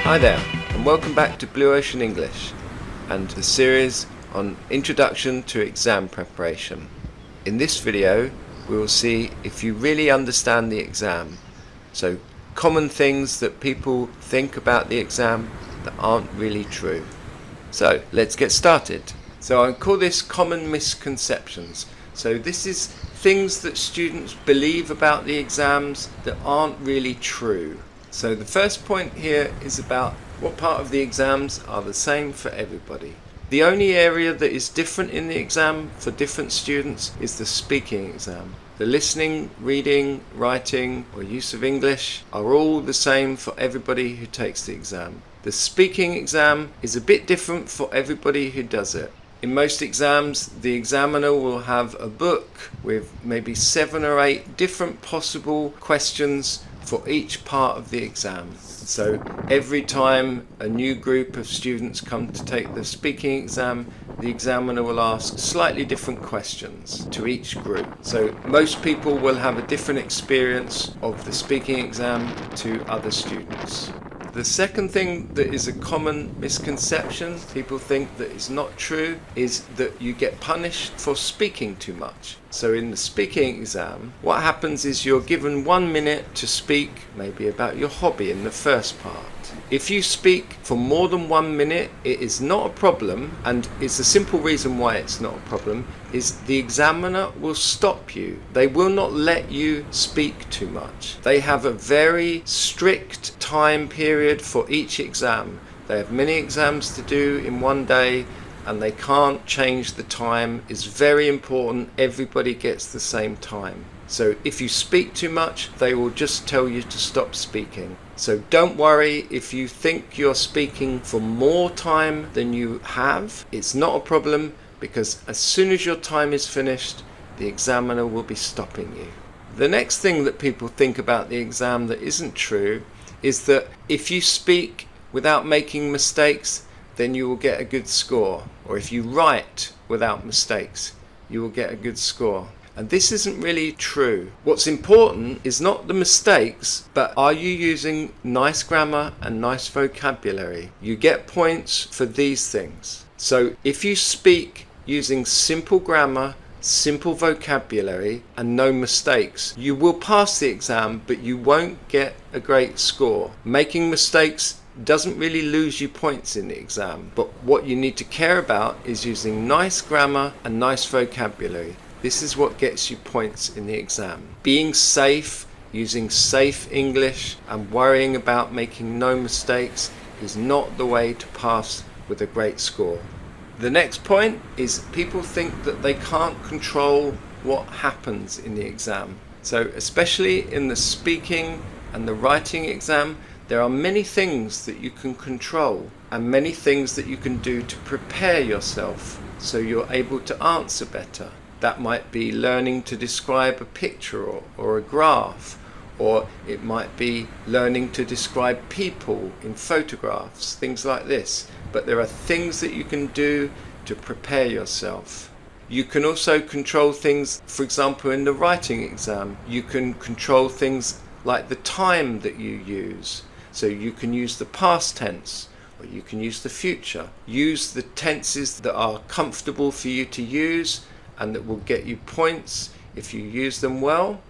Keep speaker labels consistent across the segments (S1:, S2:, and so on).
S1: Hi there, and welcome back to Blue Ocean English and the series on Introduction to Exam Preparation. In this video, we will see if you really understand the exam. So, common things that people think about the exam that aren't really true. So, let's get started. So, I call this common misconceptions. So, this is things that students believe about the exams that aren't really true. So the first point here is about what part of the exams are the same for everybody. The only area that is different in the exam for different students is the speaking exam. The listening, reading, writing or use of English are all the same for everybody who takes the exam. The speaking exam is a bit different for everybody who does it. In most exams, the examiner will have a book with maybe 7 or 8 different possible questions for each part of the exam. So every time a new group of students come to take the speaking exam, the examiner will ask slightly different questions to each group. So most people will have a different experience of the speaking exam to other students. The second thing that is a common misconception, people think that is not true, is that you get punished for speaking too much. So in the speaking exam, what happens is you're given 1 minute to speak maybe about your hobby in the first part. If you speak for more than 1 minute, it is not a problem, and it's a simple reason why it's not a problem, is the examiner will stop you. They will not let you speak too much. They have a very strict time period for each exam. They have many exams to do in one day, and they can't change the time. It's very important everybody gets the same time. So if you speak too much, they will just tell you to stop speaking. So don't worry if you think you're speaking for more time than you have. It's not a problem, because as soon as your time is finished, the examiner will be stopping you. The next thing that people think about the exam that isn't true is that if you speak without making mistakes, then you will get a good score. Or if you write without mistakes, you will get a good score. And this isn't really true. What's important is not the mistakes, but are you using nice grammar and nice vocabulary? You get points for these things. So if you speak using simple grammar, simple vocabulary and no mistakes, you will pass the exam, but you won't get a great score. Making mistakes doesn't really lose you points in the exam, but what you need to care about is using nice grammar and nice vocabulary. This is what gets you points in the exam. Being safe, using safe English and worrying about making no mistakes is not the way to pass with a great score. The next point is people think that they can't control what happens in the exam. So especially in the speaking and the writing exam, there are many things that you can control and many things that you can do to prepare yourself so you're able to answer better. That might be learning to describe a picture or a graph, or it might be learning to describe people in photographs, things like this. But there are things that you can do to prepare yourself. You can also control things, for example, in the writing exam. You can control things like the time that you use. So you can use the past tense, or you can use the future. Use the tenses that are comfortable for you to use and that will get you points if you use them well.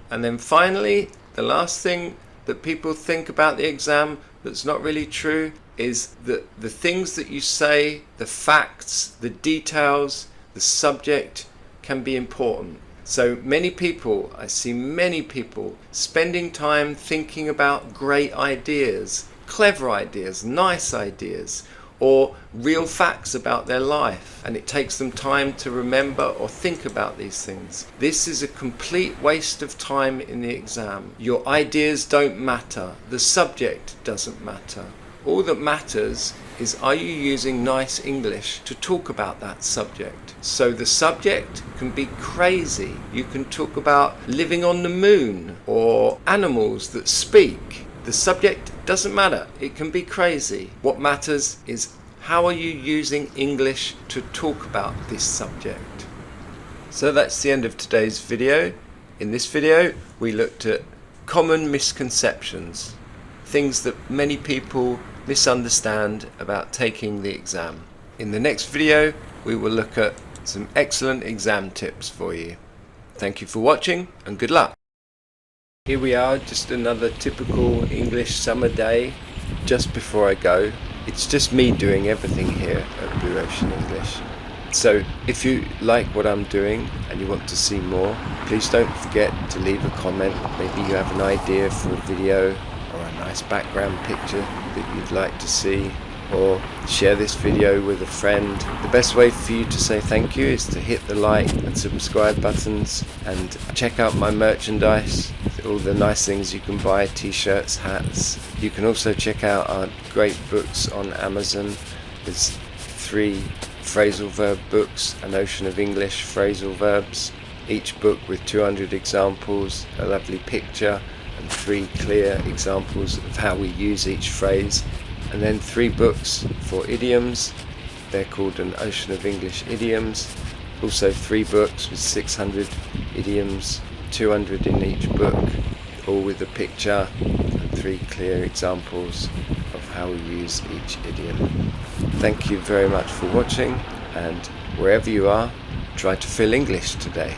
S1: And then finally, the last thing that people think about the exam that's not really true is that the things that you say, the facts, the details, the subject can be important. So many people, I see many people spending time thinking about great ideas, clever ideas, nice ideas, or real facts about their life, and it takes them time to remember or think about these things. This is a complete waste of time in the exam. Your ideas don't matter. The subject doesn't matter. All that matters is, are you using nice English to talk about that subject? So the subject can be crazy. You can talk about living on the moon or animals that speak. The subject doesn't matter. It can be crazy. What matters is, how are you using English to talk about this subject? So that's the end of today's video. In this video, we looked at common misconceptions, things that many people misunderstand about taking the exam. In the next video, we will look at some excellent exam tips for you. Thank you for watching and good luck. Here we are, just another typical English summer day. Just before I go, it's just me doing everything here at Blue Ocean English. So if you like what I'm doing and you want to see more, please don't forget to leave a comment. Maybe you have an idea for a video or a nice background picture that you'd like to see, or share this video with a friend. The best way for you to say thank you is to hit the like and subscribe buttons, and check out my merchandise, all the nice things you can buy, t-shirts, hats. You can also check out our great books on Amazon. There's 3 phrasal verb books, An Ocean of English phrasal verbs, each book with 200 examples, a lovely picture and 3 clear examples of how we use each phrase, and then 3 books for idioms. They're called An Ocean of English Idioms. Also 3 books with 600 idioms, 200 in each book, all with a picture and 3 clear examples of how we use each idiom. Thank you very much for watching, and wherever you are, try to feel English today.